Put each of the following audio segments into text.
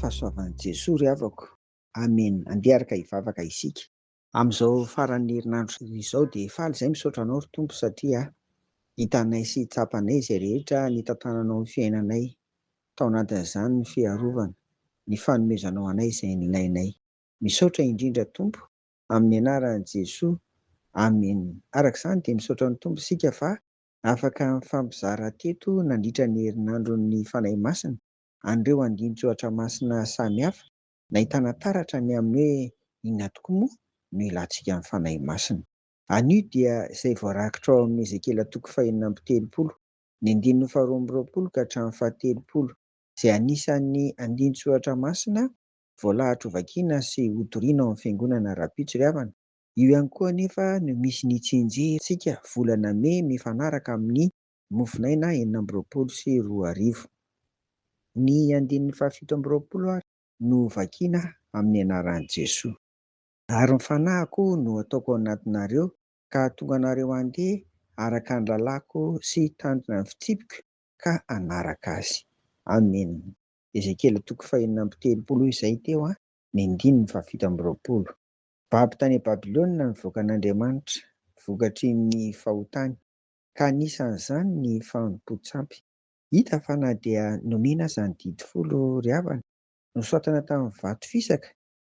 fahasoavan'i Jesoa ry havako. Amen. Andeharaka hivavaka isika. Amin'izao faran'ny herinandro izao dia faly izay misaotra anao ry Tompo satria hitanay sy hitsapanay izay rehetra nitantananao amin'ny fiainanay. Tao anatin'izany ny fiarovana, ny fanomezanao anay izay nilainay. Misaotra indrindra Tompo amin'ny anaran'i Jesoa. Amen. Araka izany dia misaotra ny Tompo isika fa afaka mifampizara teto nandritra ny herinandron'ny fanahy masina an'ireo andin-tsoatra masina samihafa, nahitana taratra ny amin'ny hoe inona tokoa moa no ilantsika amin'ny fanahy masina. Anio dia izay voarakitra ao amin'ny Ezekela toko 4:30, ny 12 ka hatramin'ny 17, izay anisan'ny andin-tsoatra masina voalahatra ho vakiana sy hotoriana ao amin'ny fiangonana Rapitso ry havana. Io ihany koa anefa no misy nitsinjerintsika volana May mifanaraka amin'ny mofinaina 24 sy 20. Ny 17 ary no vakiana amin'ny anaran'i Jesoa. Ary ny fanahiko no ataoko ao anatinareo ka tonga anareo andeha araka ny lalako sy tandrina ny fitsipika ka anaraka azy. Amen. Ezekela toko 4:30 izay teo ny 17. Baby tany Babilôna nivoaka an'Andriamanitra, vokatry ny fahotany, ka anisan'izany ny fanompo-tsampy. Hita fa na dia nomena izany didy folo ry havana, nosoratana tamin'ny vato fisaka,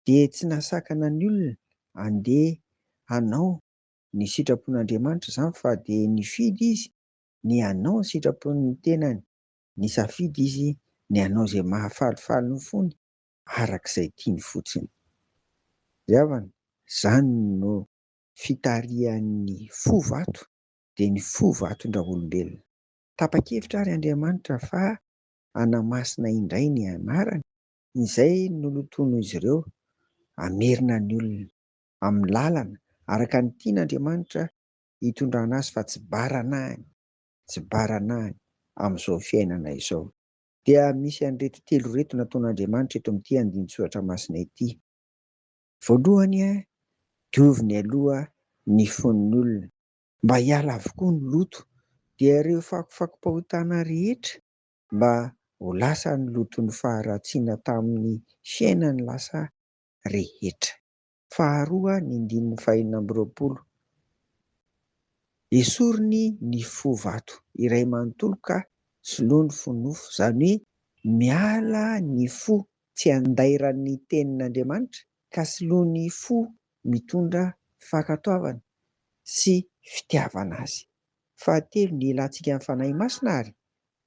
dia tsy nasakana ny olona andeha hanao ny sitrapon'Andriamanitra izany, fa dia nifidy izy ny hanao ny sitrapon'ny tenany. Nisafidy izy ny hanao izay mahafalifaly ny fony arak'izay tiany fotsiny. Ry havana, izany no fitarihan'ny fo vato dia ny fo vatondra-olombelona. Tapa-kevitra ary Andriamanitra fa hanamasina indray ny anarany, izay nolotono izy ireo hamerina ny olona amin'ny lalana araka ny tian'Andriamanitra hitondrana azy, fa tsy baranahany, tsy baranahany amin'izao fiainana izao. Dia misy an'ireto telo reto nataon'Andriamanitra eto amin'ity andin-tsoatra masina ity. Voalohany, dioviny aloha ny fon'ny olona mba hiala avokoa ny loto, dia ireo fakofako-pahotana rehetra mba ho lasa ny loton'ny faharatsiana tamin'ny fiainany lasa rehetra. Faharoa, ny 20, esoriny ny fo vato iray manontolo ka soloany fonofo, izany hoe miala ny fo tsy handairan'ny tenin'Andriamanitra ka soloany fo mitondra fankatoavana sy fitiavana azy. Fahatelo, ny ilantsika amin'ny fanahy masina ary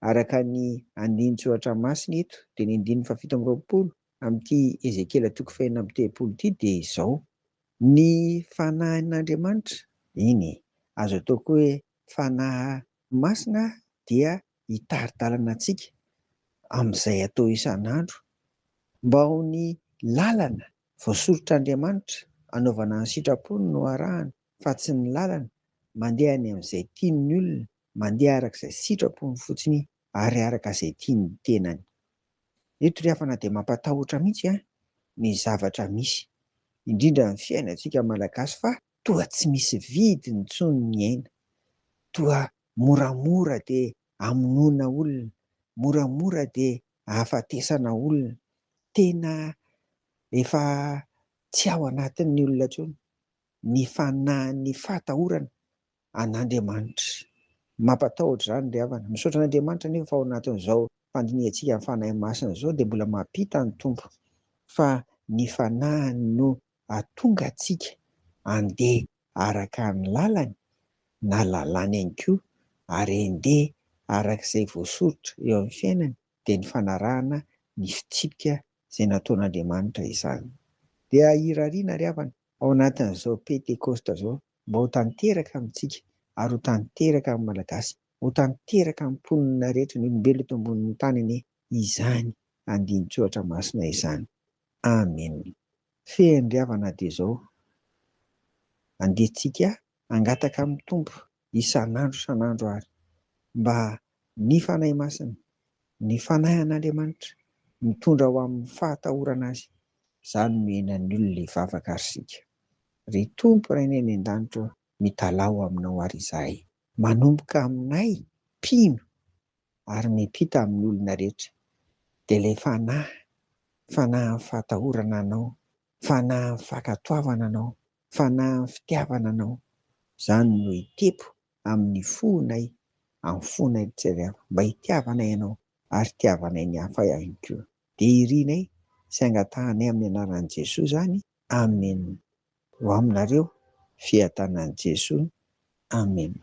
araka ny andin-tsoatra masina eto dia ny 17 amin'ity Ezekela toko 4:30 ity dia izao: ny fanahin'Andriamanitra, iny azo atao koa hoe fanahy masina, dia hitari-dalana antsika amin'izay atao isan'andro mba ho ny lalana voasoritr'Andriamanitra anaovana ny sitrapony no arahana, fa tsy ny lalana mandeha any amin'izay tian'ny olona, mandeha arak'izay sitrapony fotsiny ary araka izay tian'ny tenany. Eto ry havana dia mampatahotra mihitsy ny zavatra misy indrindra ny fiainantsika malagasy, fa toa tsy misy vidiny intsony ny aina, toa moramora dia hamonoana olona, moramora dia hahafatesana olona, tena efa tsy ao anatin'ny olona intsony ny fanahin'ny fahatahorana an'Andriamanitra. Mampatahotra izany ry havana. Misaotra an'Andriamanitra anefa fa ao anatin'izao fandiniantsika amin'ny fanahy masina izao dia mbola mampita ny Tompo, fa ny fanahiny no hahatonga antsika handeha araka ny lalany na lalàny ihany koa, ary handeha arak'izay voasoritra eo amin'ny fiainany, dia ny fanarahana ny fitsipika izay nataon'Andriamanitra izany. Dia hirariana ry havana ao anatin'izao pentekosta izao, mba ho tanteraka amintsika ary ho tanteraka amin'ny malagasy, ho tanteraka amin'ny mponina rehetra, ny olombelona eto ambonin'ny tany anie, izany andin-tsoatra masina izany. Amen. Fehiny ry havana dia izao, andehantsika hangataka amin'ny Tompo isan'andro ary, mba ny fanahy masina, ny fanahy an'Andriamanitra mitondra ho amin'ny fahatahorana azy, izany no henan'ny olona hivavaka ary sika. Ry Tompo Ray ny any an-danitra, mitalao aminao ary izahay, manomboka aminay mpino ary miampita amin'ny olona rehetra, dia ilay fanahy fa na amin'ny fahatahorana anao, fa na amin'ny fankatoavana anao, fa na amin'ny fitiavana anao. Izany no hitepo amin'ny fonay, amin'ny fonay tsiravako, mba hitiavanay ianao ary hitiavanay ny hafa ihany koa. Dia irianay sy angatahana amin'ny anaran'i Jesoa izany. Amen. Ho aminareo fiadanan'i Jesoa. Amen.